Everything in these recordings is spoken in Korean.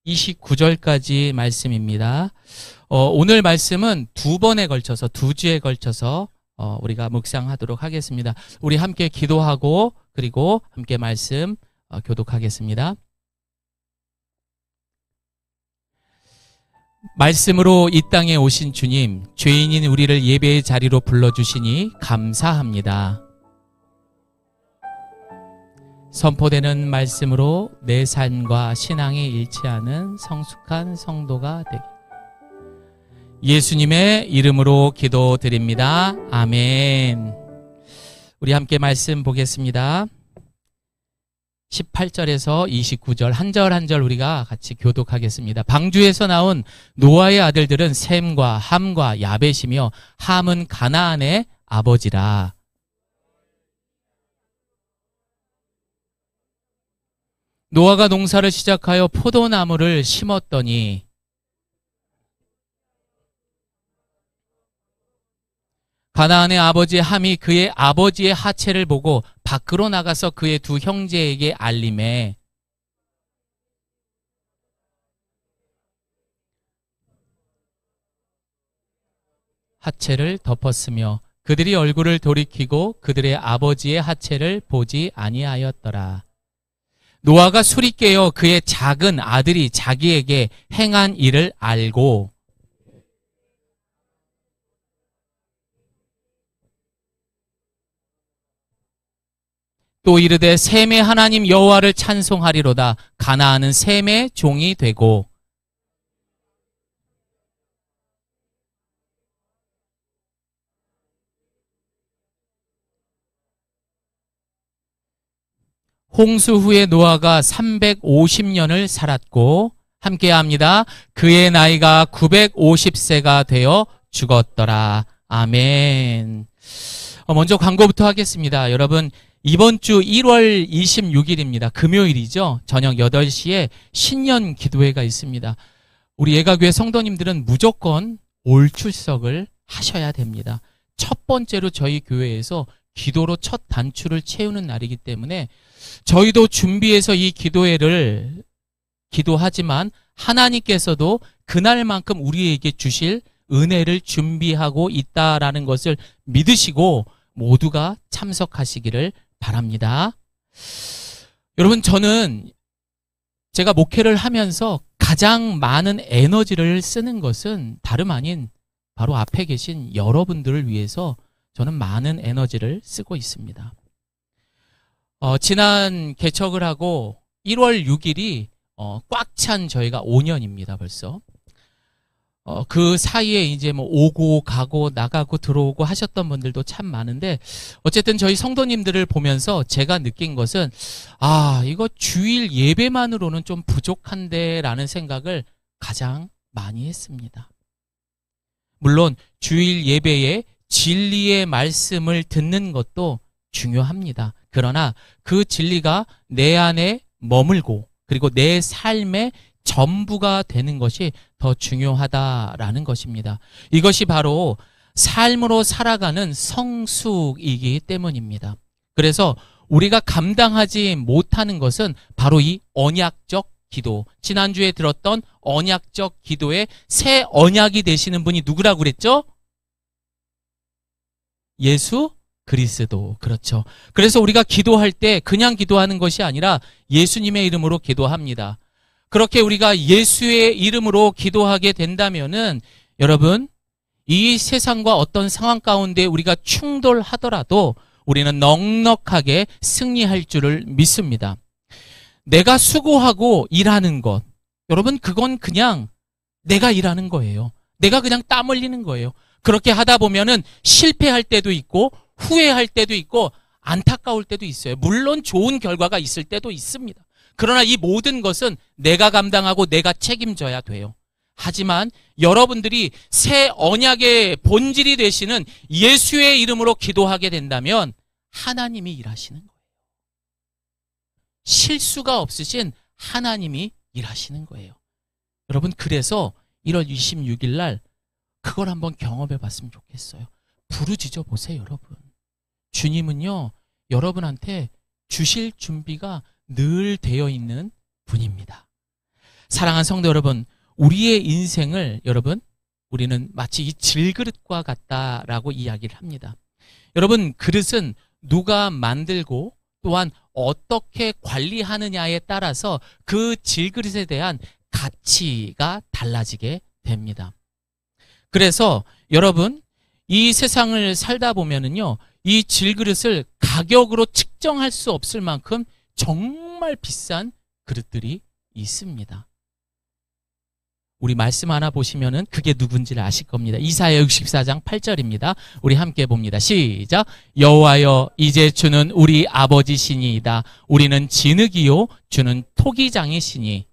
29절까지 말씀입니다. 오늘 말씀은 두 번에 걸쳐서, 두 주에 걸쳐서 우리가 묵상하도록 하겠습니다. 우리 함께 기도하고 그리고 함께 말씀 교독하겠습니다. 말씀으로 이 땅에 오신 주님, 죄인인 우리를 예배의 자리로 불러주시니 감사합니다. 선포되는 말씀으로 내 삶과 신앙이 일치하는 성숙한 성도가 되기. 예수님의 이름으로 기도드립니다. 아멘. 우리 함께 말씀 보겠습니다. 18절에서 29절 한 절 한 절 우리가 같이 교독하겠습니다. 방주에서 나온 노아의 아들들은 셈과 함과 야벳이며 함은 가나안의 아버지라. 노아가 농사를 시작하여 포도나무를 심었더니 가나안의 아버지 함이 그의 아버지의 하체를 보고 밖으로 나가서 그의 두 형제에게 알림해 하체를 덮었으며 그들이 얼굴을 돌이키고 그들의 아버지의 하체를 보지 아니하였더라. 노아가 술이 깨어 그의 작은 아들이 자기에게 행한 일을 알고 또 이르되 셈의 하나님 여호와를 찬송하리로다. 가나안은 셈의 종이 되고 홍수 후에 노아가 350년을 살았고 함께합니다. 그의 나이가 950세가 되어 죽었더라. 아멘. 먼저 광고부터 하겠습니다. 여러분, 이번 주 1월 26일입니다. 금요일이죠. 저녁 8시에 신년 기도회가 있습니다. 우리 예가교회 성도님들은 무조건 올 출석을 하셔야 됩니다. 첫 번째로 저희 교회에서 기도로 첫 단추를 채우는 날이기 때문에 저희도 준비해서 이 기도회를 기도하지만 하나님께서도 그날만큼 우리에게 주실 은혜를 준비하고 있다라는 것을 믿으시고 모두가 참석하시기를 바랍니다. 여러분, 저는 제가 목회를 하면서 가장 많은 에너지를 쓰는 것은 다름 아닌 바로 앞에 계신 여러분들을 위해서 저는 많은 에너지를 쓰고 있습니다. 지난 개척을 하고 1월 6일이 꽉 찬 저희가 5년입니다, 벌써. 그 사이에 이제 뭐 오고 가고 나가고 들어오고 하셨던 분들도 참 많은데 어쨌든 저희 성도님들을 보면서 제가 느낀 것은 이거 주일 예배만으로는 좀 부족한데 라는 생각을 가장 많이 했습니다. 물론 주일 예배에 진리의 말씀을 듣는 것도 중요합니다. 그러나 그 진리가 내 안에 머물고 그리고 내 삶의 전부가 되는 것이 더 중요하다라는 것입니다. 이것이 바로 삶으로 살아가는 성숙이기 때문입니다. 그래서 우리가 감당하지 못하는 것은 바로 이 언약적 기도, 지난주에 들었던 언약적 기도의 새 언약이 되시는 분이 누구라고 그랬죠? 예수 그리스도. 그렇죠. 그래서 우리가 기도할 때 그냥 기도하는 것이 아니라 예수님의 이름으로 기도합니다. 그렇게 우리가 예수의 이름으로 기도하게 된다면은 여러분, 이 세상과 어떤 상황 가운데 우리가 충돌하더라도 우리는 넉넉하게 승리할 줄을 믿습니다. 내가 수고하고 일하는 것, 여러분, 그건 그냥 내가 일하는 거예요. 내가 그냥 땀 흘리는 거예요. 그렇게 하다 보면은 실패할 때도 있고 후회할 때도 있고 안타까울 때도 있어요. 물론 좋은 결과가 있을 때도 있습니다. 그러나 이 모든 것은 내가 감당하고 내가 책임져야 돼요. 하지만 여러분들이 새 언약의 본질이 되시는 예수의 이름으로 기도하게 된다면 하나님이 일하시는 거예요. 실수가 없으신 하나님이 일하시는 거예요. 여러분, 그래서 1월 26일 날 그걸 한번 경험해 봤으면 좋겠어요. 부르짖어 보세요, 여러분. 주님은요, 여러분한테 주실 준비가 늘 되어 있는 분입니다. 사랑하는 성도 여러분, 우리의 인생을 여러분, 우리는 마치 이 질그릇과 같다라고 이야기를 합니다. 여러분, 그릇은 누가 만들고 또한 어떻게 관리하느냐에 따라서 그 질그릇에 대한 가치가 달라지게 됩니다. 그래서 여러분, 이 세상을 살다 보면은요, 이 질그릇을 가격으로 측정할 수 없을 만큼 정말 비싼 그릇들이 있습니다. 우리 말씀 하나 보시면은 그게 누군지를 아실 겁니다. 이사야 64장 8절입니다. 우리 함께 봅니다. 시작. 여호와여, 이제 주는 우리 아버지시니이다. 우리는 진흙이요 주는 토기장이시니.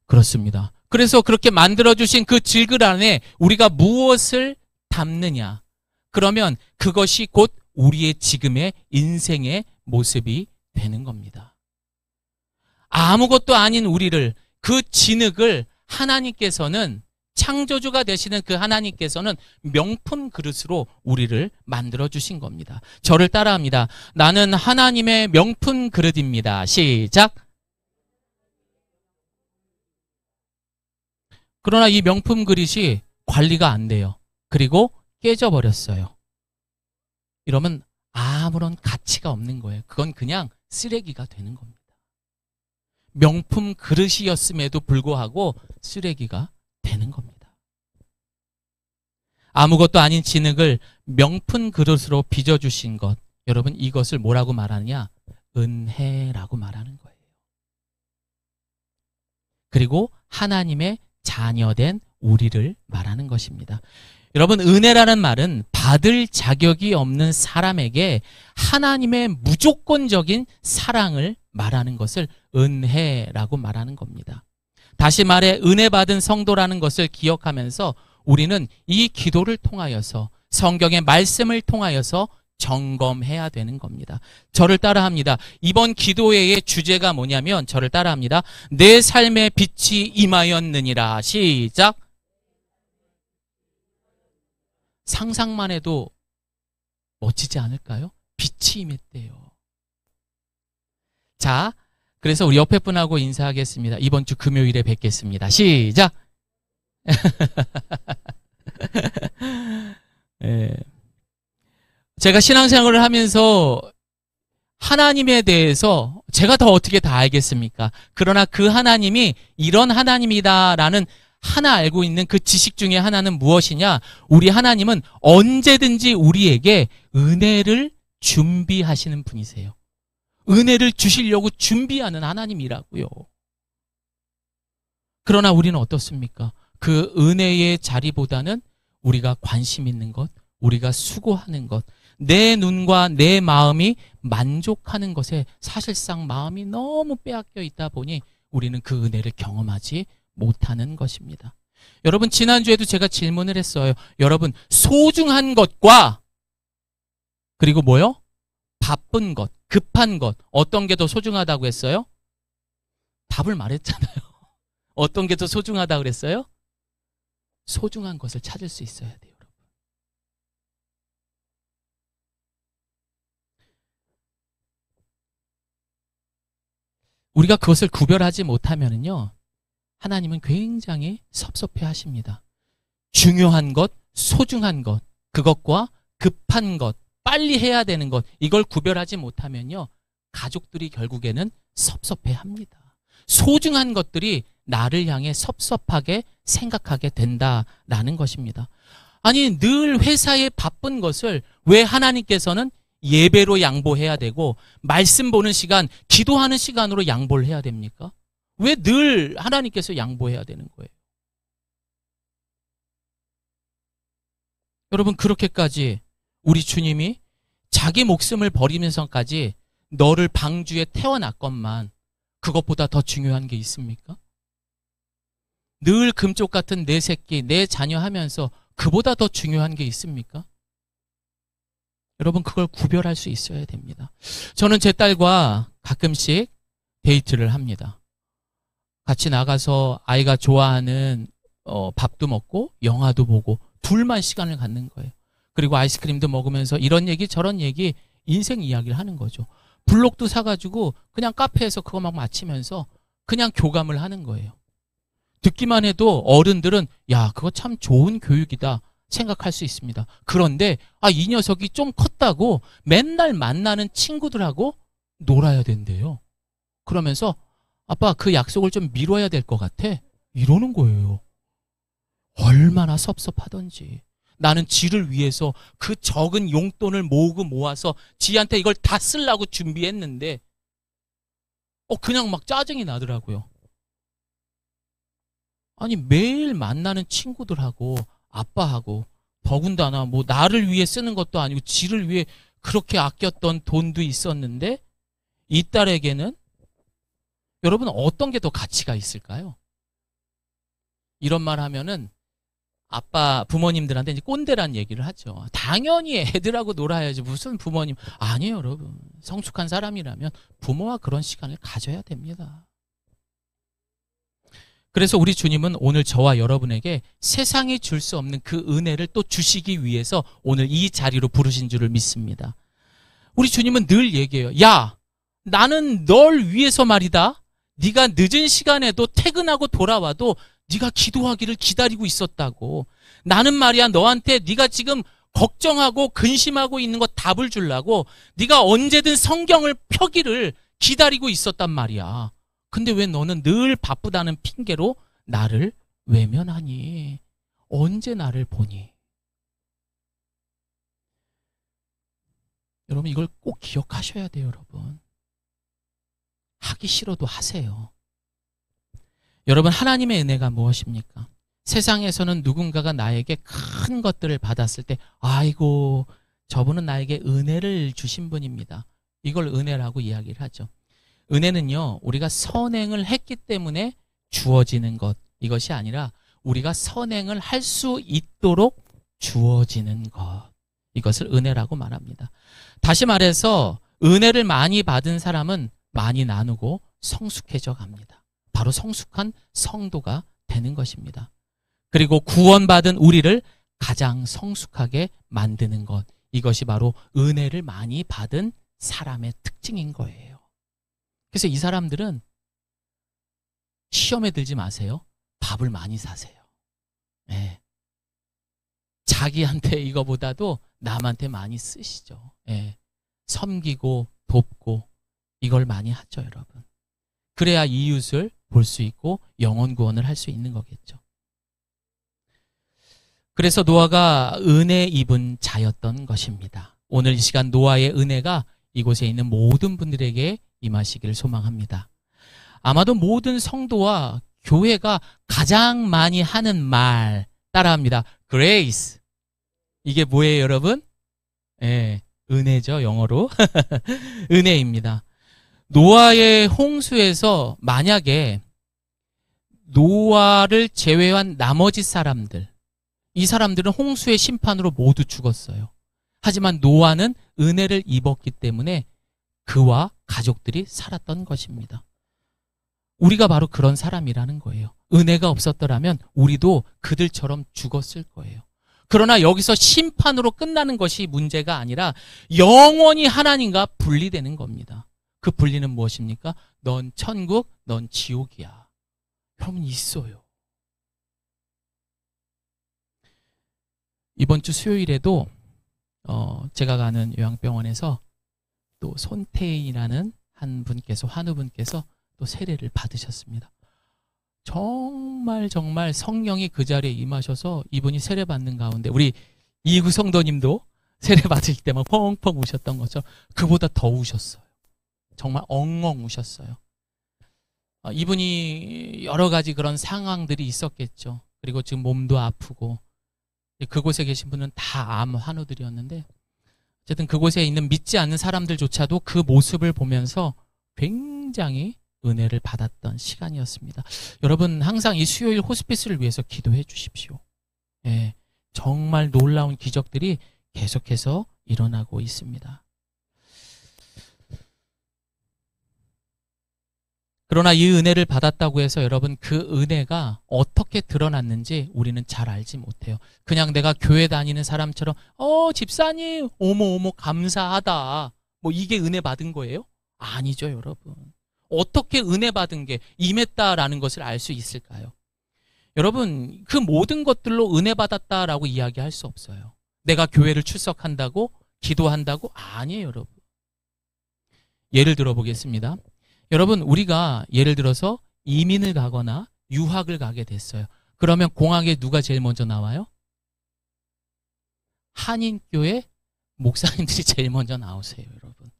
그렇습니다. 그래서 그렇게 만들어주신 그 질그릇 안에 우리가 무엇을 담느냐, 그러면 그것이 곧 우리의 지금의 인생의 모습이 되는 겁니다. 아무것도 아닌 우리를, 그 진흙을 하나님께서는, 창조주가 되시는 그 하나님께서는 명품 그릇으로 우리를 만들어주신 겁니다. 저를 따라합니다. 나는 하나님의 명품 그릇입니다. 시작. 그러나 이 명품 그릇이 관리가 안 돼요. 그리고 깨져버렸어요. 이러면 아무런 가치가 없는 거예요. 그건 그냥 쓰레기가 되는 겁니다. 명품 그릇이었음에도 불구하고 쓰레기가 되는 겁니다. 아무것도 아닌 진흙을 명품 그릇으로 빚어주신 것, 여러분, 이것을 뭐라고 말하느냐? 은혜라고 말하는 거예요. 그리고 하나님의 자녀된 우리를 말하는 것입니다. 여러분, 은혜라는 말은 받을 자격이 없는 사람에게 하나님의 무조건적인 사랑을 말하는 것을 은혜라고 말하는 겁니다. 다시 말해, 은혜 받은 성도라는 것을 기억하면서 우리는 이 기도를 통하여서, 성경의 말씀을 통하여서 점검해야 되는 겁니다. 저를 따라합니다. 이번 기도회의 주제가 뭐냐면, 저를 따라합니다. 내 삶의 빛이 임하였느니라. 시작. 상상만 해도 멋지지 않을까요? 빛이 임했대요. 자, 그래서 우리 옆에 분하고 인사하겠습니다. 이번 주 금요일에 뵙겠습니다. 시작. 네. 제가 신앙생활을 하면서 하나님에 대해서 제가 더 어떻게 다 알겠습니까? 그러나 그 하나님이 이런 하나님이다라는 하나 알고 있는 그 지식 중에 하나는 무엇이냐? 우리 하나님은 언제든지 우리에게 은혜를 준비하시는 분이세요. 은혜를 주시려고 준비하는 하나님이라고요. 그러나 우리는 어떻습니까? 그 은혜의 자리보다는 우리가 관심 있는 것, 우리가 수고하는 것, 내 눈과 내 마음이 만족하는 것에 사실상 마음이 너무 빼앗겨 있다 보니 우리는 그 은혜를 경험하지 못하는 것입니다. 여러분, 지난주에도 제가 질문을 했어요. 여러분, 소중한 것과 그리고 뭐요? 바쁜 것, 급한 것, 어떤 게 더 소중하다고 했어요? 답을 말했잖아요. 어떤 게 더 소중하다고 그랬어요? 소중한 것을 찾을 수 있어야 돼요, 여러분. 우리가 그것을 구별하지 못하면은요, 하나님은 굉장히 섭섭해 하십니다. 중요한 것, 소중한 것, 그것과 급한 것, 빨리 해야 되는 것, 이걸 구별하지 못하면요, 가족들이 결국에는 섭섭해 합니다. 소중한 것들이 나를 향해 섭섭하게 생각하게 된다라는 것입니다. 아니, 늘 회사에 바쁜 것을 왜 하나님께서는 예배로 양보해야 되고 말씀 보는 시간, 기도하는 시간으로 양보를 해야 됩니까? 왜 늘 하나님께서 양보해야 되는 거예요? 여러분, 그렇게까지 우리 주님이 자기 목숨을 버리면서까지 너를 방주에 태워놨건만 그것보다 더 중요한 게 있습니까? 늘 금쪽 같은 내 새끼, 내 자녀 하면서 그보다 더 중요한 게 있습니까? 여러분, 그걸 구별할 수 있어야 됩니다. 저는 제 딸과 가끔씩 데이트를 합니다. 같이 나가서 아이가 좋아하는 밥도 먹고 영화도 보고 둘만 시간을 갖는 거예요. 그리고 아이스크림도 먹으면서 이런 얘기 저런 얘기, 인생 이야기를 하는 거죠. 블록도 사가지고 그냥 카페에서 그거 막 마치면서 그냥 교감을 하는 거예요. 듣기만 해도 어른들은 야, 그거 참 좋은 교육이다 생각할 수 있습니다. 그런데 이 녀석이 좀 컸다고 맨날 만나는 친구들하고 놀아야 된대요. 그러면서 아빠, 그 약속을 좀 미뤄야 될 것 같아 이러는 거예요. 얼마나 섭섭하던지. 나는 지를 위해서 그 적은 용돈을 모아서 지한테 이걸 다 쓰려고 준비했는데 그냥 막 짜증이 나더라고요. 아니, 매일 만나는 친구들하고 아빠하고 더군다나 뭐 나를 위해 쓰는 것도 아니고 지를 위해 그렇게 아꼈던 돈도 있었는데 이 딸에게는 여러분 어떤 게 더 가치가 있을까요? 이런 말 하면은 아빠 부모님들한테 이제 꼰대란 얘기를 하죠. 당연히 애들하고 놀아야지 무슨 부모님. 아니에요, 여러분. 성숙한 사람이라면 부모와 그런 시간을 가져야 됩니다. 그래서 우리 주님은 오늘 저와 여러분에게 세상이 줄 수 없는 그 은혜를 또 주시기 위해서 오늘 이 자리로 부르신 줄을 믿습니다. 우리 주님은 늘 얘기해요. 야, 나는 널 위해서 말이다. 네가 늦은 시간에도 퇴근하고 돌아와도 네가 기도하기를 기다리고 있었다고. 나는 말이야 너한테 네가 지금 걱정하고 근심하고 있는 거 답을 주려고 네가 언제든 성경을 펴기를 기다리고 있었단 말이야. 근데 왜 너는 늘 바쁘다는 핑계로 나를 외면하니? 언제 나를 보니? 여러분 이걸 꼭 기억하셔야 돼요, 여러분. 하기 싫어도 하세요. 여러분, 하나님의 은혜가 무엇입니까? 세상에서는 누군가가 나에게 큰 것들을 받았을 때 아이고, 저분은 나에게 은혜를 주신 분입니다. 이걸 은혜라고 이야기를 하죠. 은혜는요, 우리가 선행을 했기 때문에 주어지는 것, 이것이 아니라 우리가 선행을 할 수 있도록 주어지는 것, 이것을 은혜라고 말합니다. 다시 말해서 은혜를 많이 받은 사람은 많이 나누고 성숙해져 갑니다. 바로 성숙한 성도가 되는 것입니다. 그리고 구원받은 우리를 가장 성숙하게 만드는 것, 이것이 바로 은혜를 많이 받은 사람의 특징인 거예요. 그래서 이 사람들은 시험에 들지 마세요. 밥을 많이 사세요. 네. 자기한테 이거보다도 남한테 많이 쓰시죠. 네. 섬기고 돕고 이걸 많이 하죠, 여러분. 그래야 이웃을 볼 수 있고 영혼 구원을 할 수 있는 거겠죠. 그래서 노아가 은혜 입은 자였던 것입니다. 오늘 이 시간 노아의 은혜가 이곳에 있는 모든 분들에게 임하시기를 소망합니다. 아마도 모든 성도와 교회가 가장 많이 하는 말 따라합니다. Grace. 이게 뭐예요, 여러분? 예, 은혜죠, 영어로. 은혜입니다. 노아의 홍수에서 만약에 노아를 제외한 나머지 사람들, 이 사람들은 홍수의 심판으로 모두 죽었어요. 하지만 노아는 은혜를 입었기 때문에 그와 가족들이 살았던 것입니다. 우리가 바로 그런 사람이라는 거예요. 은혜가 없었더라면 우리도 그들처럼 죽었을 거예요. 그러나 여기서 심판으로 끝나는 것이 문제가 아니라 영원히 하나님과 분리되는 겁니다. 그 분리는 무엇입니까? 넌 천국, 넌 지옥이야. 여러분 있어요. 이번 주 수요일에도 제가 가는 요양병원에서 또 손태인이라는 한 분께서, 환우분께서 또 세례를 받으셨습니다. 정말 성령이 그 자리에 임하셔서 이분이 세례 받는 가운데 우리 이구 성도님도 세례 받을 때 막 펑펑 우셨던 것처럼 그보다 더 우셨어요. 정말 엉엉 우셨어요. 이분이 여러 가지 그런 상황들이 있었겠죠. 그리고 지금 몸도 아프고 그곳에 계신 분은 다 암 환우들이었는데 어쨌든 그곳에 있는 믿지 않는 사람들조차도 그 모습을 보면서 굉장히 은혜를 받았던 시간이었습니다. 여러분 항상 이 수요일 호스피스를 위해서 기도해 주십시오. 예, 정말 놀라운 기적들이 계속해서 일어나고 있습니다. 그러나 이 은혜를 받았다고 해서 여러분 그 은혜가 어떻게 드러났는지 우리는 잘 알지 못해요. 그냥 내가 교회 다니는 사람처럼 집사님 어머 감사하다 뭐 이게 은혜 받은 거예요? 아니죠, 여러분. 어떻게 은혜 받은 게 임했다라는 것을 알 수 있을까요? 여러분, 그 모든 것들로 은혜 받았다라고 이야기할 수 없어요. 내가 교회를 출석한다고, 기도한다고? 아니에요, 여러분. 예를 들어 보겠습니다. 여러분, 우리가 예를 들어서 이민을 가거나 유학을 가게 됐어요. 그러면 공항에 누가 제일 먼저 나와요? 한인교회 목사님들이 제일 먼저 나오세요, 여러분.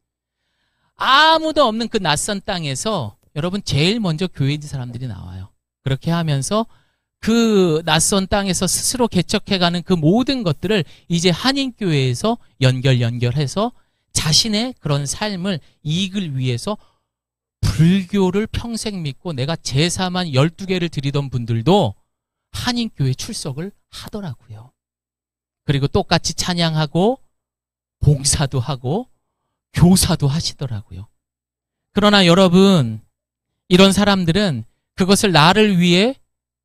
아무도 없는 그 낯선 땅에서 여러분 제일 먼저 교회인 사람들이 나와요. 그렇게 하면서 그 낯선 땅에서 스스로 개척해가는 그 모든 것들을 이제 한인교회에서 연결해서 자신의 그런 삶을 이익을 위해서 불교를 평생 믿고 내가 제사만 12개를 드리던 분들도 한인교회 출석을 하더라고요. 그리고 똑같이 찬양하고 봉사도 하고 교사도 하시더라고요. 그러나 여러분, 이런 사람들은 그것을 나를 위해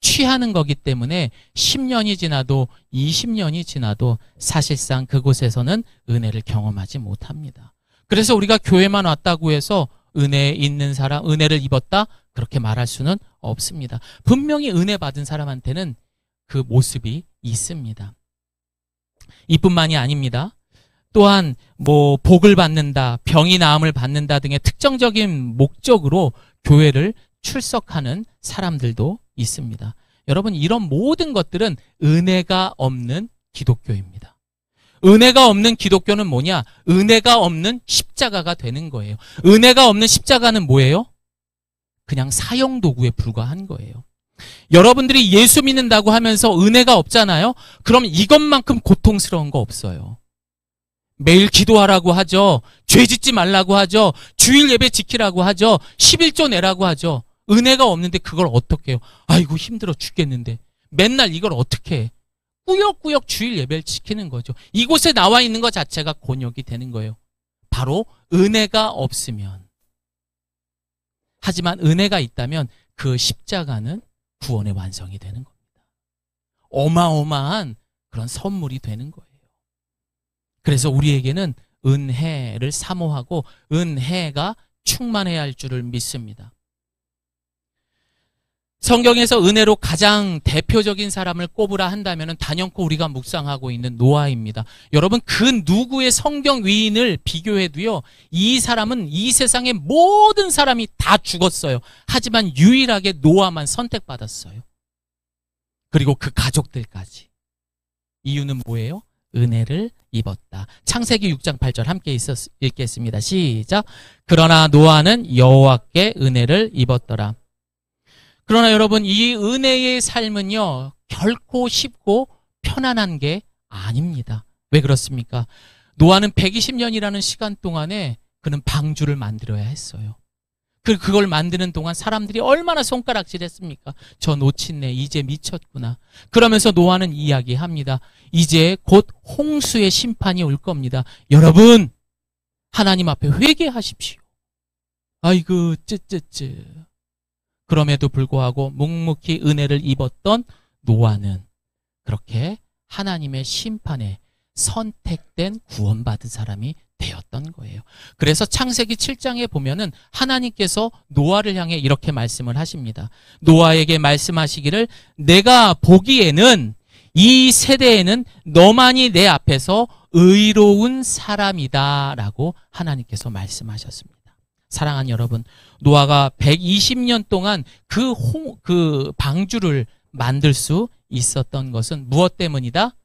취하는 거기 때문에 10년이 지나도 20년이 지나도 사실상 그곳에서는 은혜를 경험하지 못합니다. 그래서 우리가 교회만 왔다고 해서 은혜 있는 사람, 은혜를 입었다? 그렇게 말할 수는 없습니다. 분명히 은혜 받은 사람한테는 그 모습이 있습니다. 이뿐만이 아닙니다. 또한 복을 받는다, 병이 나음을 받는다 등의 특정적인 목적으로 교회를 출석하는 사람들도 있습니다. 여러분, 이런 모든 것들은 은혜가 없는 기독교입니다. 은혜가 없는 기독교는 뭐냐? 은혜가 없는 십자가가 되는 거예요. 은혜가 없는 십자가는 뭐예요? 그냥 사형도구에 불과한 거예요. 여러분들이 예수 믿는다고 하면서 은혜가 없잖아요? 그럼 이것만큼 고통스러운 거 없어요. 매일 기도하라고 하죠. 죄 짓지 말라고 하죠. 주일 예배 지키라고 하죠. 11조 내라고 하죠. 은혜가 없는데 그걸 어떻게 해요? 아이고 힘들어 죽겠는데. 맨날 이걸 어떻게 해? 꾸역꾸역 주일 예배를 지키는 거죠. 이곳에 나와 있는 것 자체가 곤욕이 되는 거예요. 바로 은혜가 없으면. 하지만 은혜가 있다면 그 십자가는 구원의 완성이 되는 겁니다. 어마어마한 그런 선물이 되는 거예요. 그래서 우리에게는 은혜를 사모하고 은혜가 충만해야 할 줄을 믿습니다. 성경에서 은혜로 가장 대표적인 사람을 꼽으라 한다면 단연코 우리가 묵상하고 있는 노아입니다. 여러분, 그 누구의 성경 위인을 비교해도요, 이 사람은 이 세상의 모든 사람이 다 죽었어요. 하지만 유일하게 노아만 선택받았어요. 그리고 그 가족들까지. 이유는 뭐예요? 은혜를 입었다. 창세기 6장 8절 함께 읽겠습니다. 시작. 그러나 노아는 여호와께 은혜를 입었더라. 그러나 여러분, 이 은혜의 삶은요, 결코 쉽고 편안한 게 아닙니다. 왜 그렇습니까? 노아는 120년이라는 시간 동안에 그는 방주를 만들어야 했어요. 그걸 만드는 동안 사람들이 얼마나 손가락질했습니까? 저 놓친네, 이제 미쳤구나. 그러면서 노아는 이야기합니다. 이제 곧 홍수의 심판이 올 겁니다. 여러분, 하나님 앞에 회개하십시오. 아이고 쯔쯔쯔. 그럼에도 불구하고 묵묵히 은혜를 입었던 노아는 그렇게 하나님의 심판에 선택된 구원받은 사람이 되었던 거예요. 그래서 창세기 7장에 보면은 하나님께서 노아를 향해 이렇게 말씀을 하십니다. 노아에게 말씀하시기를 내가 보기에는 이 세대에는 너만이 내 앞에서 의로운 사람이다 라고 하나님께서 말씀하셨습니다. 사랑하는 여러분, 노아가 120년 동안 그 방주를 만들 수 있었던 것은 무엇 때문이다?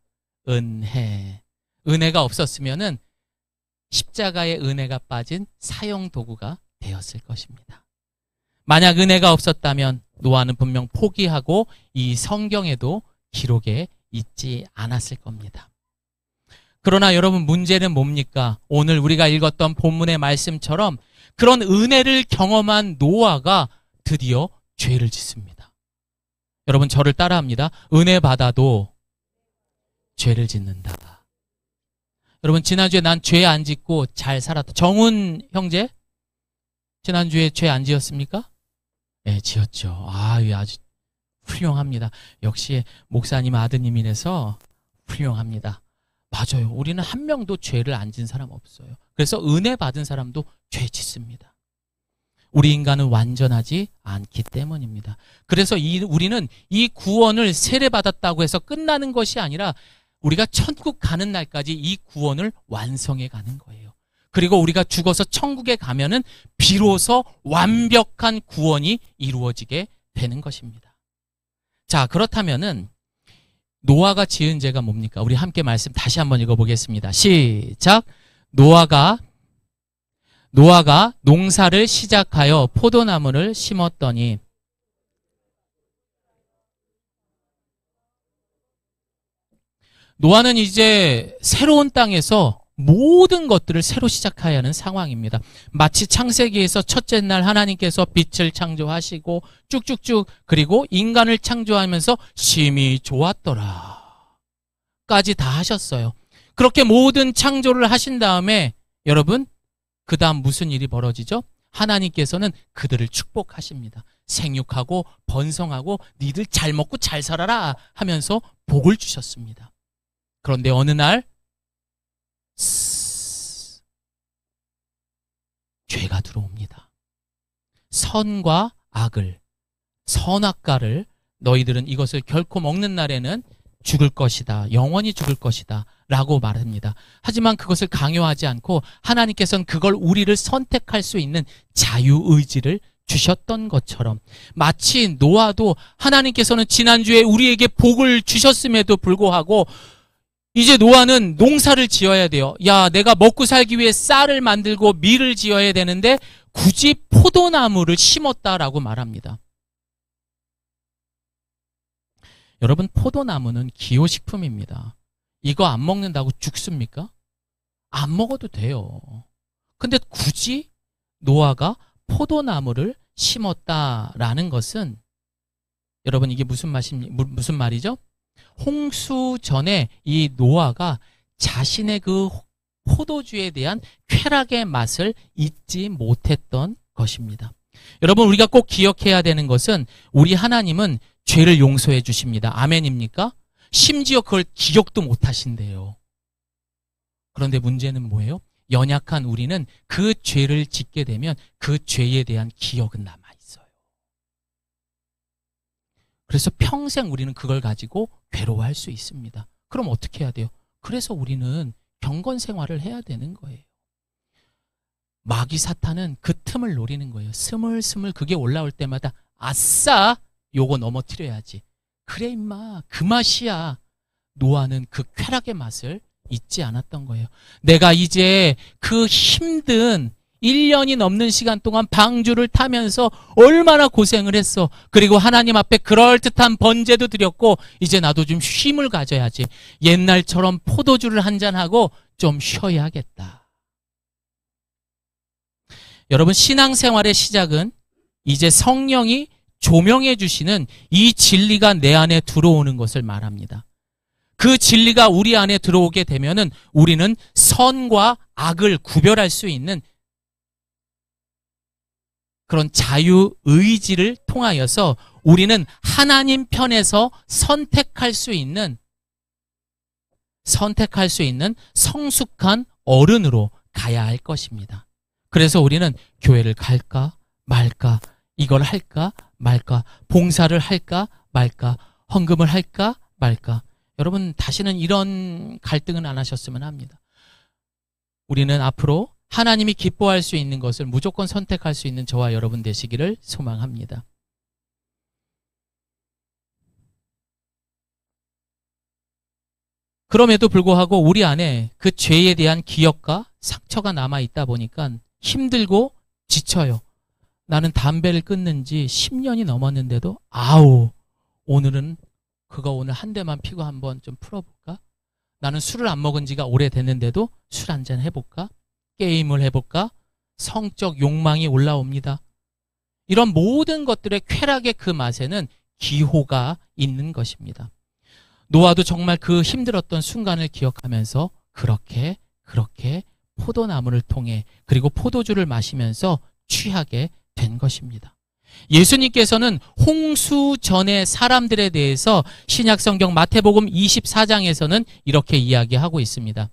은혜. 은혜가 없었으면은 십자가의 은혜가 빠진 사형 도구가 되었을 것입니다. 만약 은혜가 없었다면 노아는 분명 포기하고 이 성경에도 기록에 있지 않았을 겁니다. 그러나 여러분, 문제는 뭡니까? 오늘 우리가 읽었던 본문의 말씀처럼 그런 은혜를 경험한 노아가 드디어 죄를 짓습니다. 여러분, 저를 따라합니다. 은혜 받아도 죄를 짓는다. 여러분, 지난주에 난 죄 안 짓고 잘 살았다. 정훈 형제? 지난주에 죄 안 지었습니까? 네, 지었죠. 아주 훌륭합니다. 역시 목사님 아드님이라서 훌륭합니다. 맞아요. 우리는 한 명도 죄를 안 진 사람 없어요. 그래서 은혜 받은 사람도 죄 짓습니다. 우리 인간은 완전하지 않기 때문입니다. 그래서 우리는 이 구원을 세례받았다고 해서 끝나는 것이 아니라 우리가 천국 가는 날까지 이 구원을 완성해 가는 거예요. 그리고 우리가 죽어서 천국에 가면은 비로소 완벽한 구원이 이루어지게 되는 것입니다. 자, 그렇다면은 노아가 지은 죄가 뭡니까? 우리 함께 말씀 다시 한번 읽어보겠습니다. 시작. 노아가 농사를 시작하여 포도나무를 심었더니 노아는 이제 새로운 땅에서 모든 것들을 새로 시작해야 하는 상황입니다. 마치 창세기에서 첫째 날 하나님께서 빛을 창조하시고 쭉쭉쭉 그리고 인간을 창조하면서 심히 좋았더라 까지 다 하셨어요. 그렇게 모든 창조를 하신 다음에 여러분 그 다음 무슨 일이 벌어지죠? 하나님께서는 그들을 축복하십니다. 생육하고 번성하고 니들 잘 먹고 잘 살아라 하면서 복을 주셨습니다. 그런데 어느 날 죄가 들어옵니다. 선과 악을, 선악과를 너희들은 이것을 결코 먹는 날에는 죽을 것이다. 영원히 죽을 것이다. 라고 말합니다. 하지만 그것을 강요하지 않고 하나님께서는 그걸 우리를 선택할 수 있는 자유의지를 주셨던 것처럼 마치 노아도 하나님께서는 지난주에 우리에게 복을 주셨음에도 불구하고 이제 노아는 농사를 지어야 돼요. 야, 내가 먹고 살기 위해 쌀을 만들고 밀을 지어야 되는데 굳이 포도나무를 심었다라고 말합니다. 여러분, 포도나무는 기호식품입니다. 이거 안 먹는다고 죽습니까? 안 먹어도 돼요. 근데 굳이 노아가 포도나무를 심었다라는 것은 여러분 이게 무슨 말이죠? 홍수 전에 이 노아가 자신의 그 포도주에 대한 쾌락의 맛을 잊지 못했던 것입니다. 여러분 우리가 꼭 기억해야 되는 것은 우리 하나님은 죄를 용서해 주십니다. 아멘입니까? 심지어 그걸 기억도 못 하신대요. 그런데 문제는 뭐예요? 연약한 우리는 그 죄를 짓게 되면 그 죄에 대한 기억은 남아있어요. 그래서 평생 우리는 그걸 가지고 괴로워할 수 있습니다. 그럼 어떻게 해야 돼요? 그래서 우리는 경건 생활을 해야 되는 거예요. 마귀 사탄은 그 틈을 노리는 거예요. 스물스물 그게 올라올 때마다 아싸! 요거 넘어뜨려야지. 그래 임마 그 맛이야. 노아는 그 쾌락의 맛을 잊지 않았던 거예요. 내가 이제 그 힘든 1년이 넘는 시간 동안 방주를 타면서 얼마나 고생을 했어. 그리고 하나님 앞에 그럴듯한 번제도 드렸고 이제 나도 좀 쉼을 가져야지. 옛날처럼 포도주를 한잔하고 좀 쉬어야겠다. 여러분 신앙생활의 시작은 이제 성령이 조명해 주시는 이 진리가 내 안에 들어오는 것을 말합니다. 그 진리가 우리 안에 들어오게 되면은 우리는 선과 악을 구별할 수 있는 그런 자유의지를 통하여서 우리는 하나님 편에서 선택할 수 있는 성숙한 어른으로 가야 할 것입니다. 그래서 우리는 교회를 갈까 말까, 이걸 할까 말까, 봉사를 할까 말까, 헌금을 할까 말까. 여러분 다시는 이런 갈등은 안 하셨으면 합니다. 우리는 앞으로 하나님이 기뻐할 수 있는 것을 무조건 선택할 수 있는 저와 여러분 되시기를 소망합니다. 그럼에도 불구하고 우리 안에 그 죄에 대한 기억과 상처가 남아있다 보니까 힘들고 지쳐요. 나는 담배를 끊는 지 10년이 넘었는데도 오늘 한 대만 피고 한번 좀 풀어볼까? 나는 술을 안 먹은 지가 오래됐는데도 술 한잔 해볼까? 게임을 해볼까? 성적 욕망이 올라옵니다. 이런 모든 것들의 쾌락의 그 맛에는 기호가 있는 것입니다. 노아도 정말 그 힘들었던 순간을 기억하면서 그렇게 포도나무를 통해 그리고 포도주를 마시면서 취하게 된 것입니다. 예수님께서는 홍수 전의 사람들에 대해서 신약성경 마태복음 24장에서는 이렇게 이야기하고 있습니다.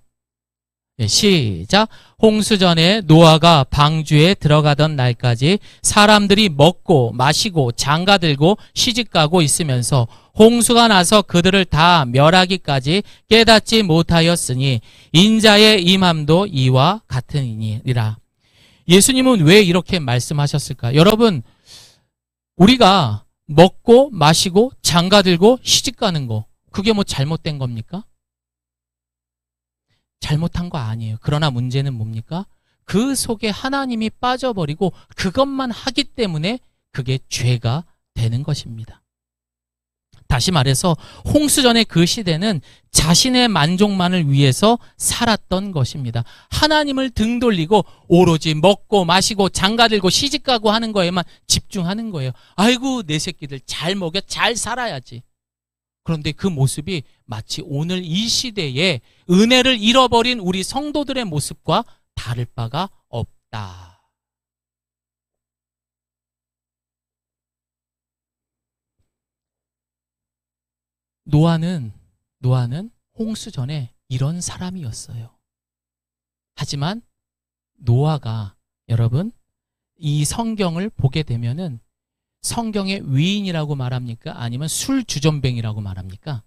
네, 시작. 홍수전에 노아가 방주에 들어가던 날까지 사람들이 먹고 마시고 장가들고 시집가고 있으면서 홍수가 나서 그들을 다 멸하기까지 깨닫지 못하였으니 인자의 임함도 이와 같으니라. 예수님은 왜 이렇게 말씀하셨을까? 여러분, 우리가 먹고 마시고 장가들고 시집가는 거, 그게 뭐 잘못된 겁니까? 잘못한 거 아니에요. 그러나 문제는 뭡니까? 그 속에 하나님이 빠져버리고 그것만 하기 때문에 그게 죄가 되는 것입니다. 다시 말해서 홍수전의 그 시대는 자신의 만족만을 위해서 살았던 것입니다. 하나님을 등 돌리고 오로지 먹고 마시고 장가들고 시집가고 하는 거에만 집중하는 거예요. 아이고 내 새끼들 잘 먹여 잘 살아야지. 그런데 그 모습이 마치 오늘 이 시대에 은혜를 잃어버린 우리 성도들의 모습과 다를 바가 없다. 노아는 홍수 전에 이런 사람이었어요. 하지만 노아가 여러분 이 성경을 보게 되면은 성경의 위인이라고 말합니까? 아니면 술주전뱅이라고 말합니까?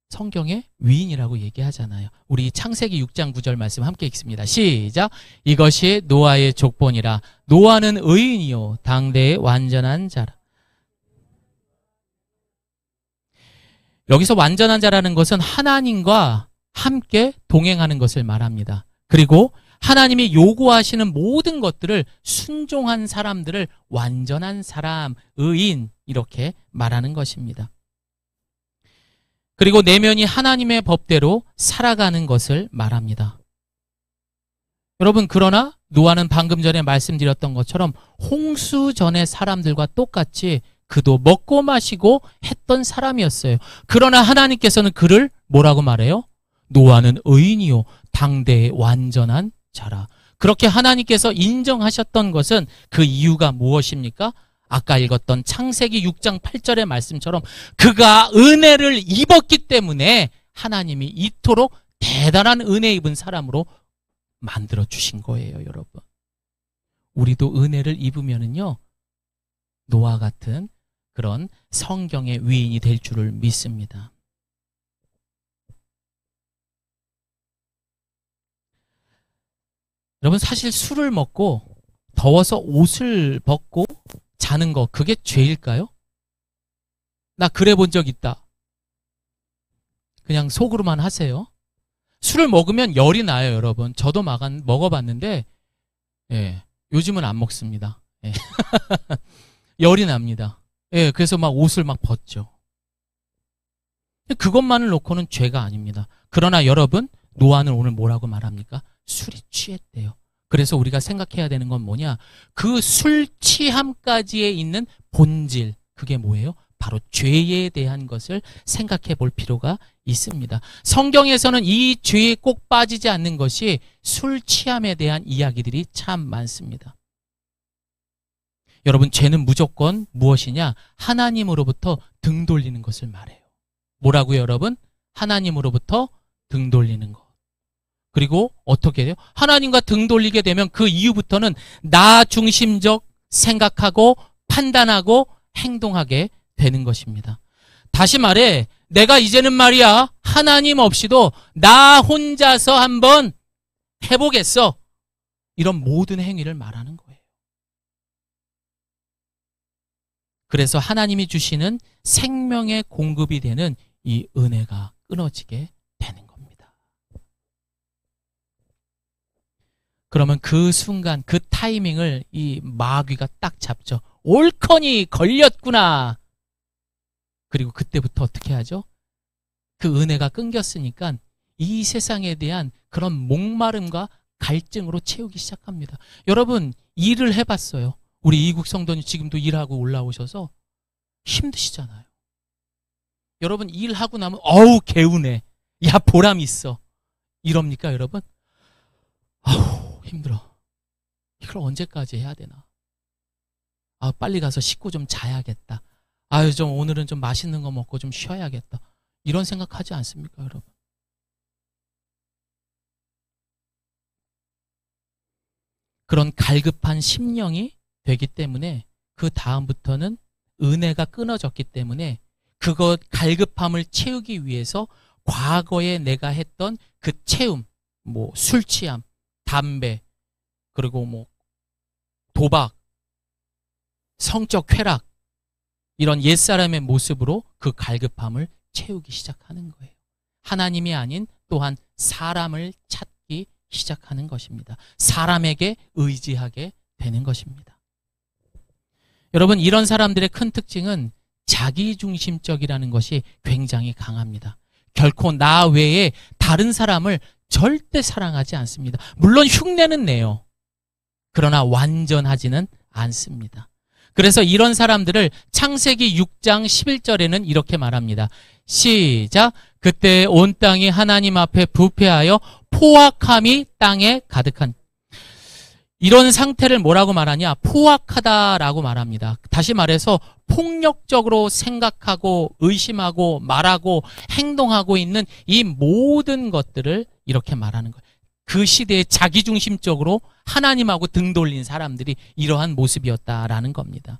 성경의 위인이라고 얘기하잖아요. 우리 창세기 6장 9절 말씀 함께 읽습니다. 시작. 이것이 노아의 족본이라. 노아는 의인이요 당대의 완전한 자라. 여기서 완전한 자라는 것은 하나님과 함께 동행하는 것을 말합니다. 그리고 하나님이 요구하시는 모든 것들을 순종한 사람들을 완전한 사람, 의인 이렇게 말하는 것입니다. 그리고 내면이 하나님의 법대로 살아가는 것을 말합니다. 여러분, 그러나 노아는 방금 전에 말씀드렸던 것처럼 홍수 전의 사람들과 똑같이 그도 먹고 마시고 했던 사람이었어요. 그러나 하나님께서는 그를 뭐라고 말해요? 노아는 의인이요 당대의 완전한 자라. 그렇게 하나님께서 인정하셨던 것은 그 이유가 무엇입니까? 아까 읽었던 창세기 6장 8절의 말씀처럼 그가 은혜를 입었기 때문에 하나님이 이토록 대단한 은혜 입은 사람으로 만들어 주신 거예요, 여러분. 우리도 은혜를 입으면은요, 노아 같은 그런 성경의 위인이 될 줄을 믿습니다. 여러분, 사실 술을 먹고 더워서 옷을 벗고 자는 거, 그게 죄일까요? 나 그래 본 적 있다. 그냥 속으로만 하세요. 술을 먹으면 열이 나요, 여러분. 저도 먹어봤는데, 예, 요즘은 안 먹습니다. 예. 열이 납니다. 예, 그래서 막 옷을 막 벗죠. 그것만을 놓고는 죄가 아닙니다. 그러나 여러분, 노아는 오늘 뭐라고 말합니까? 술이 취했대요. 그래서 우리가 생각해야 되는 건 뭐냐? 그 술 취함까지에 있는 본질, 그게 뭐예요? 바로 죄에 대한 것을 생각해 볼 필요가 있습니다. 성경에서는 이 죄에 꼭 빠지지 않는 것이 술 취함에 대한 이야기들이 참 많습니다. 여러분, 죄는 무조건 무엇이냐? 하나님으로부터 등 돌리는 것을 말해요. 뭐라고요, 여러분? 하나님으로부터 등 돌리는 것. 그리고 어떻게 돼요? 하나님과 등 돌리게 되면 그 이후부터는 나 중심적 생각하고 판단하고 행동하게 되는 것입니다. 다시 말해, 내가 이제는 말이야, 하나님 없이도 나 혼자서 한번 해보겠어. 이런 모든 행위를 말하는 거예요. 그래서 하나님이 주시는 생명의 공급이 되는 이 은혜가 끊어지게 되는 겁니다. 그러면 그 순간, 그 타이밍을 이 마귀가 딱 잡죠. 옳거니 걸렸구나. 그리고 그때부터 어떻게 하죠? 그 은혜가 끊겼으니까 이 세상에 대한 그런 목마름과 갈증으로 채우기 시작합니다. 여러분, 일을 해봤어요. 우리 이국 성도님 지금도 일하고 올라오셔서 힘드시잖아요. 여러분, 일하고 나면 어우 개운해. 야, 보람 있어. 이럽니까, 여러분? 아우 힘들어. 이걸 언제까지 해야 되나? 아, 빨리 가서 씻고 좀 자야겠다. 아유, 좀 오늘은 좀 맛있는 거 먹고 좀 쉬어야겠다. 이런 생각하지 않습니까, 여러분? 그런 갈급한 심령이 되기 때문에 그 다음부터는 은혜가 끊어졌기 때문에 그것 갈급함을 채우기 위해서 과거에 내가 했던 그 채움, 뭐 술 취함, 담배, 그리고 뭐 도박, 성적 쾌락, 이런 옛사람의 모습으로 그 갈급함을 채우기 시작하는 거예요. 하나님이 아닌 또한 사람을 찾기 시작하는 것입니다. 사람에게 의지하게 되는 것입니다. 여러분, 이런 사람들의 큰 특징은 자기중심적이라는 것이 굉장히 강합니다. 결코 나 외에 다른 사람을 절대 사랑하지 않습니다. 물론 흉내는 내요. 그러나 완전하지는 않습니다. 그래서 이런 사람들을 창세기 6장 11절에는 이렇게 말합니다. 시작. 그때 온 땅이 하나님 앞에 부패하여 포악함이 땅에 가득한. 이런 상태를 뭐라고 말하냐? 포악하다라고 말합니다. 다시 말해서 폭력적으로 생각하고 의심하고 말하고 행동하고 있는 이 모든 것들을 이렇게 말하는 거예요. 그 시대에 자기중심적으로 하나님하고 등 돌린 사람들이 이러한 모습이었다라는 겁니다.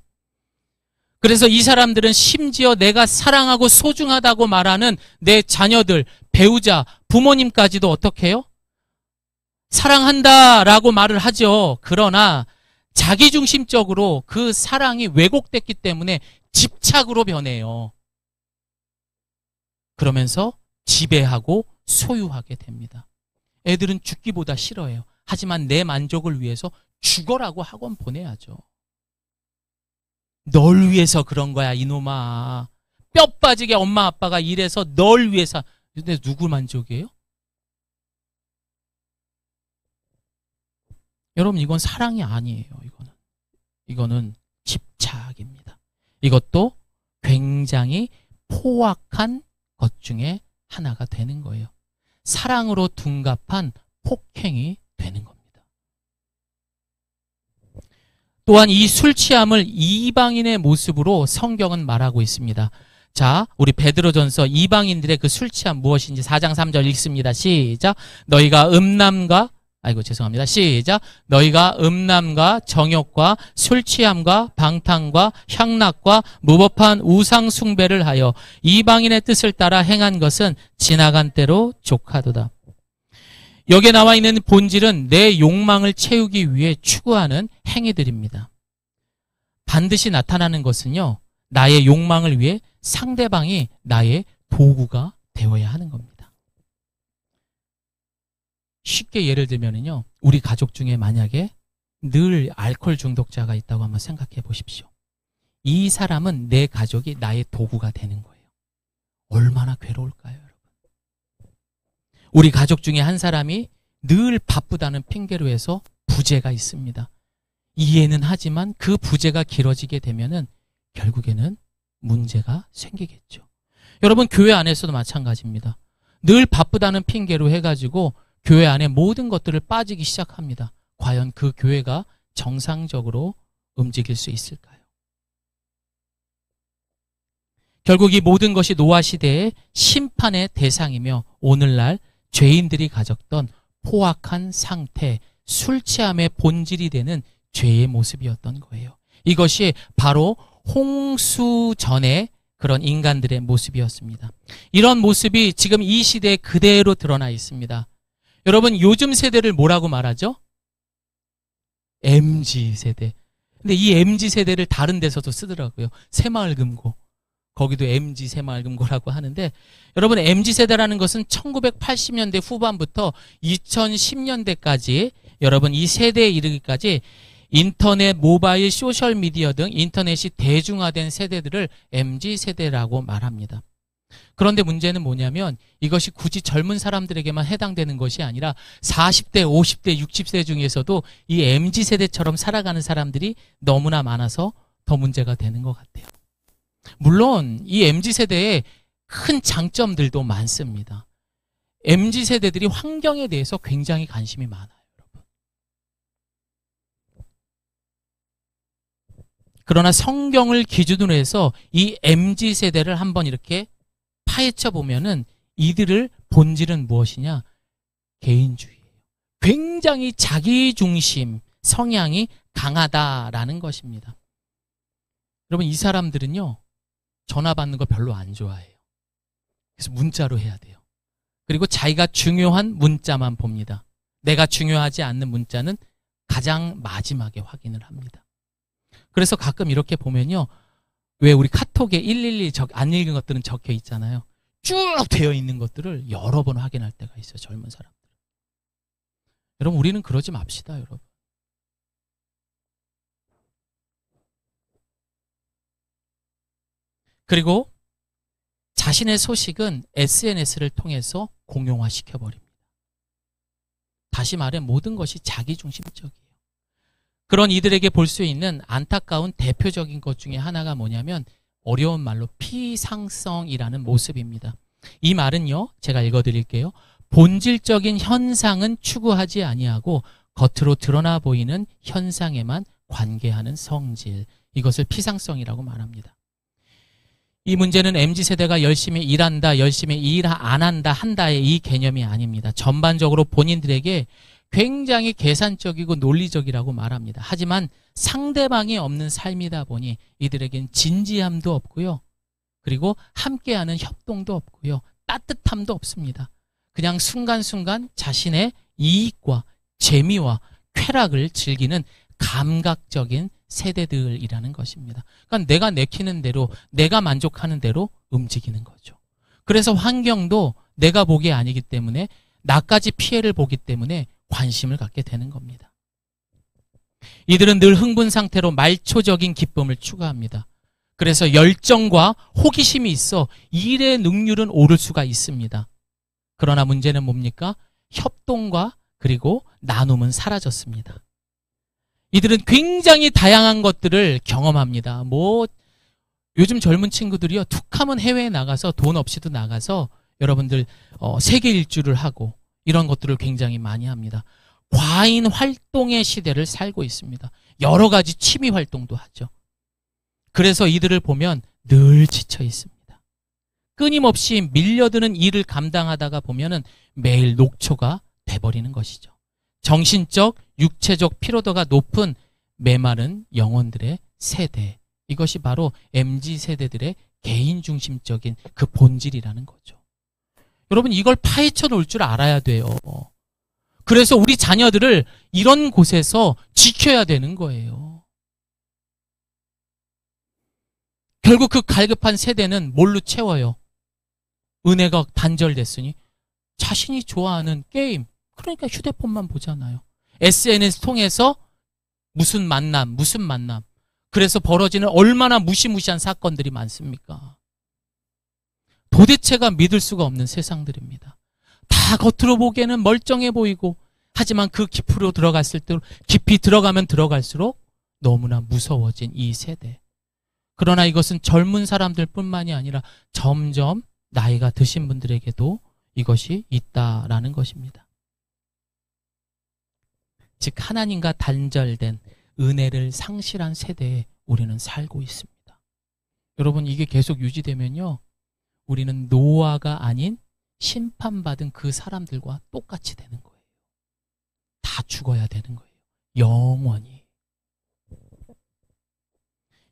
그래서 이 사람들은 심지어 내가 사랑하고 소중하다고 말하는 내 자녀들, 배우자, 부모님까지도 어떻게 해요? 사랑한다라고 말을 하죠. 그러나 자기중심적으로 그 사랑이 왜곡됐기 때문에 집착으로 변해요. 그러면서 지배하고 소유하게 됩니다. 애들은 죽기보다 싫어해요. 하지만 내 만족을 위해서 죽어라고 학원 보내야죠. 널 위해서 그런 거야, 이놈아. 뼈 빠지게 엄마 아빠가 일해서 널 위해서. 근데 누구 만족이에요? 여러분, 이건 사랑이 아니에요. 이거는 집착입니다. 이것도 굉장히 포악한 것 중에 하나가 되는 거예요. 사랑으로 둔갑한 폭행이 되는 겁니다. 또한 이 술 취함을 이방인의 모습으로 성경은 말하고 있습니다. 자, 우리 베드로전서 이방인들의 그 술 취함 무엇인지 4장 3절 읽습니다. 시작. 너희가 시작. 너희가 음란과 정욕과 술 취함과 방탕과 향락과 무법한 우상 숭배를 하여 이방인의 뜻을 따라 행한 것은 지나간 때로 족하도다. 여기에 나와 있는 본질은 내 욕망을 채우기 위해 추구하는 행위들입니다. 반드시 나타나는 것은요, 나의 욕망을 위해 상대방이 나의 도구가 되어야 하는 겁니다. 쉽게 예를 들면요, 우리 가족 중에 만약에 늘 알코올 중독자가 있다고 한번 생각해 보십시오. 이 사람은 내 가족이 나의 도구가 되는 거예요. 얼마나 괴로울까요, 여러분? 우리 가족 중에 한 사람이 늘 바쁘다는 핑계로 해서 부재가 있습니다. 이해는 하지만 그 부재가 길어지게 되면은 결국에는 문제가 생기겠죠. 여러분, 교회 안에서도 마찬가지입니다. 늘 바쁘다는 핑계로 해가지고 교회 안에 모든 것들을 빠지기 시작합니다. 과연 그 교회가 정상적으로 움직일 수 있을까요? 결국 이 모든 것이 노아 시대의 심판의 대상이며 오늘날 죄인들이 가졌던 포악한 상태, 술 취함의 본질이 되는 죄의 모습이었던 거예요. 이것이 바로 홍수 전의 그런 인간들의 모습이었습니다. 이런 모습이 지금 이 시대에 그대로 드러나 있습니다. 여러분, 요즘 세대를 뭐라고 말하죠? MZ세대. 근데 이 MZ세대를 다른 데서도 쓰더라고요. 새마을금고. 거기도 MZ 새마을금고라고 하는데, 여러분, MZ세대라는 것은 1980년대 후반부터 2010년대까지 여러분 이 세대에 이르기까지 인터넷, 모바일, 소셜미디어 등 인터넷이 대중화된 세대들을 MZ세대라고 말합니다. 그런데 문제는 뭐냐면 이것이 굳이 젊은 사람들에게만 해당되는 것이 아니라 40대, 50대, 60세 중에서도 이 MZ세대처럼 살아가는 사람들이 너무나 많아서 더 문제가 되는 것 같아요. 물론 이 MZ세대에 큰 장점들도 많습니다. MZ세대들이 환경에 대해서 굉장히 관심이 많아요, 여러분. 그러나 성경을 기준으로 해서 이 MZ세대를 한번 이렇게 파헤쳐 보면은 이들을 본질은 무엇이냐? 개인주의예요. 굉장히 자기중심, 성향이 강하다라는 것입니다. 여러분, 이 사람들은요, 전화 받는 거 별로 안 좋아해요. 그래서 문자로 해야 돼요. 그리고 자기가 중요한 문자만 봅니다. 내가 중요하지 않는 문자는 가장 마지막에 확인을 합니다. 그래서 가끔 이렇게 보면요, 왜 우리 카톡에 112 안 읽은 것들은 적혀 있잖아요. 쭉 되어 있는 것들을 여러 번 확인할 때가 있어요, 젊은 사람들. 여러분, 우리는 그러지 맙시다, 여러분. 그리고 자신의 소식은 SNS를 통해서 공용화시켜버립니다. 다시 말해 모든 것이 자기중심적이에요. 그런 이들에게 볼 수 있는 안타까운 대표적인 것 중에 하나가 뭐냐면 어려운 말로 피상성이라는 모습입니다. 이 말은요, 제가 읽어드릴게요. 본질적인 현상은 추구하지 아니하고 겉으로 드러나 보이는 현상에만 관계하는 성질, 이것을 피상성이라고 말합니다. 이 문제는 MZ세대가 열심히 일한다, 열심히 일 안 한다, 한다의 이 개념이 아닙니다. 전반적으로 본인들에게 굉장히 계산적이고 논리적이라고 말합니다. 하지만 상대방이 없는 삶이다 보니 이들에겐 진지함도 없고요. 그리고 함께하는 협동도 없고요. 따뜻함도 없습니다. 그냥 순간순간 자신의 이익과 재미와 쾌락을 즐기는 감각적인 세대들이라는 것입니다. 그러니까 내가 내키는 대로, 내가 만족하는 대로 움직이는 거죠. 그래서 환경도 내가 보기 아니기 때문에 나까지 피해를 보기 때문에 관심을 갖게 되는 겁니다. 이들은 늘 흥분 상태로 말초적인 기쁨을 추구합니다. 그래서 열정과 호기심이 있어 일의 능률은 오를 수가 있습니다. 그러나 문제는 뭡니까? 협동과 그리고 나눔은 사라졌습니다. 이들은 굉장히 다양한 것들을 경험합니다. 요즘 젊은 친구들이요, 툭하면 해외에 나가서 돈 없이도 나가서 여러분들 세계 일주를 하고 이런 것들을 굉장히 많이 합니다. 과인 활동의 시대를 살고 있습니다. 여러 가지 취미 활동도 하죠. 그래서 이들을 보면 늘 지쳐 있습니다. 끊임없이 밀려드는 일을 감당하다가 보면은 매일 녹초가 돼버리는 것이죠. 정신적, 육체적 피로도가 높은 메마른 영혼들의 세대. 이것이 바로 MZ세대들의 개인중심적인 그 본질이라는 거죠. 여러분, 이걸 파헤쳐 놓을 줄 알아야 돼요. 그래서 우리 자녀들을 이런 곳에서 지켜야 되는 거예요. 결국 그 갈급한 세대는 뭘로 채워요? 은혜가 단절됐으니 자신이 좋아하는 게임, 그러니까 휴대폰만 보잖아요. SNS 통해서 무슨 만남. 그래서 벌어지는 얼마나 무시무시한 사건들이 많습니까? 도대체가 믿을 수가 없는 세상들입니다. 다 겉으로 보기에는 멀쩡해 보이고, 하지만 그 깊이 들어가면 들어갈수록 너무나 무서워진 이 세대. 그러나 이것은 젊은 사람들 뿐만이 아니라 점점 나이가 드신 분들에게도 이것이 있다라는 것입니다. 즉, 하나님과 단절된 은혜를 상실한 세대에 우리는 살고 있습니다. 여러분, 이게 계속 유지되면요, 우리는 노아가 아닌 심판받은 그 사람들과 똑같이 되는 거예요. 다 죽어야 되는 거예요. 영원히.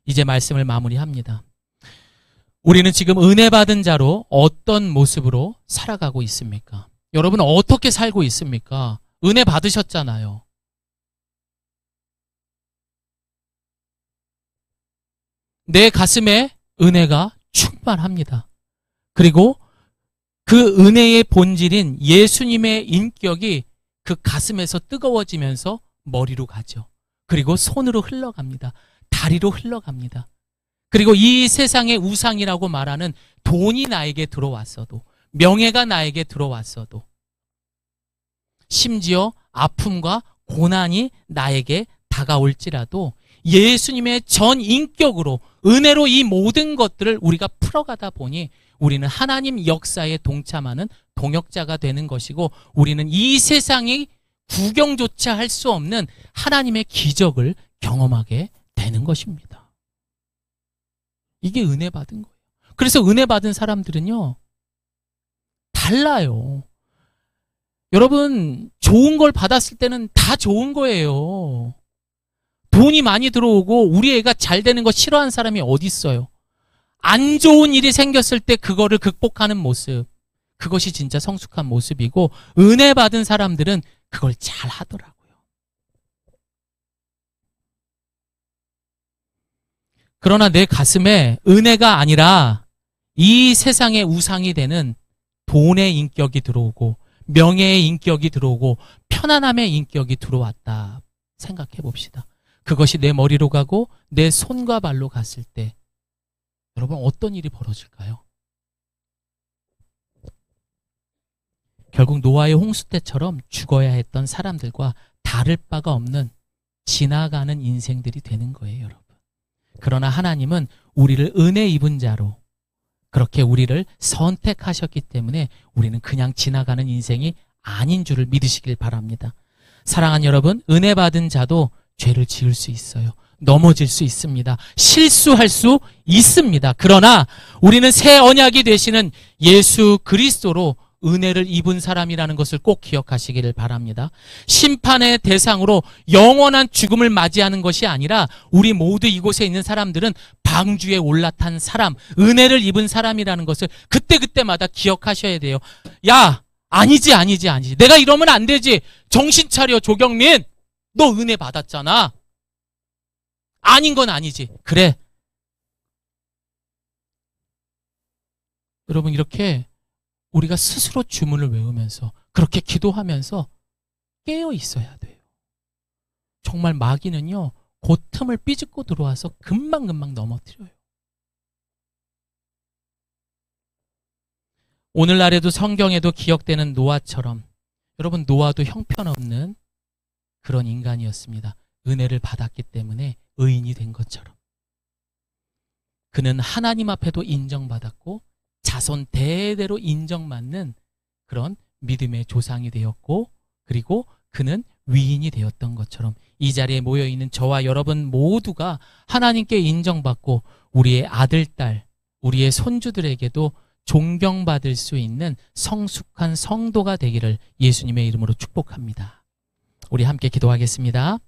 이제 말씀을 마무리합니다. 우리는 지금 은혜 받은 자로 어떤 모습으로 살아가고 있습니까? 여러분, 어떻게 살고 있습니까? 은혜 받으셨잖아요. 내 가슴에 은혜가 충만합니다. 그리고 그 은혜의 본질인 예수님의 인격이 그 가슴에서 뜨거워지면서 머리로 가죠. 그리고 손으로 흘러갑니다. 다리로 흘러갑니다. 그리고 이 세상의 우상이라고 말하는 돈이 나에게 들어왔어도, 명예가 나에게 들어왔어도, 심지어 아픔과 고난이 나에게 다가올지라도 예수님의 전 인격으로 은혜로 이 모든 것들을 우리가 풀어가다 보니 우리는 하나님 역사에 동참하는 동역자가 되는 것이고, 우리는 이 세상이 구경조차 할 수 없는 하나님의 기적을 경험하게 되는 것입니다. 이게 은혜 받은 거예요. 그래서 은혜 받은 사람들은요, 달라요. 여러분, 좋은 걸 받았을 때는 다 좋은 거예요. 돈이 많이 들어오고 우리 애가 잘 되는 거 싫어하는 사람이 어디 있어요? 안 좋은 일이 생겼을 때 그거를 극복하는 모습, 그것이 진짜 성숙한 모습이고, 은혜 받은 사람들은 그걸 잘 하더라고요. 그러나 내 가슴에 은혜가 아니라 이 세상의 우상이 되는 돈의 인격이 들어오고 명예의 인격이 들어오고 편안함의 인격이 들어왔다 생각해 봅시다. 그것이 내 머리로 가고 내 손과 발로 갔을 때 여러분 어떤 일이 벌어질까요? 결국 노아의 홍수 때처럼 죽어야 했던 사람들과 다를 바가 없는 지나가는 인생들이 되는 거예요, 여러분. 그러나 하나님은 우리를 은혜 입은 자로 그렇게 우리를 선택하셨기 때문에 우리는 그냥 지나가는 인생이 아닌 줄을 믿으시길 바랍니다. 사랑하는 여러분, 은혜 받은 자도 죄를 지을 수 있어요. 넘어질 수 있습니다. 실수할 수 있습니다. 그러나 우리는 새 언약이 되시는 예수 그리스도로 은혜를 입은 사람이라는 것을 꼭 기억하시기를 바랍니다. 심판의 대상으로 영원한 죽음을 맞이하는 것이 아니라 우리 모두 이곳에 있는 사람들은 방주에 올라탄 사람, 은혜를 입은 사람이라는 것을 그때그때마다 기억하셔야 돼요. 야, 아니지. 내가 이러면 안 되지. 정신 차려, 조경민. 너 은혜 받았잖아. 아닌 건 아니지. 그래. 여러분, 이렇게 우리가 스스로 주문을 외우면서 그렇게 기도하면서 깨어 있어야 돼요. 정말 마귀는요, 그 틈을 삐집고 들어와서 금방금방 넘어뜨려요. 오늘날에도 성경에도 기억되는 노아처럼 여러분, 노아도 형편없는 그런 인간이었습니다. 은혜를 받았기 때문에 의인이 된 것처럼. 그는 하나님 앞에도 인정받았고 자손 대대로 인정받는 그런 믿음의 조상이 되었고, 그리고 그는 위인이 되었던 것처럼 이 자리에 모여있는 저와 여러분 모두가 하나님께 인정받고 우리의 아들, 딸, 우리의 손주들에게도 존경받을 수 있는 성숙한 성도가 되기를 예수님의 이름으로 축복합니다. 우리 함께 기도하겠습니다.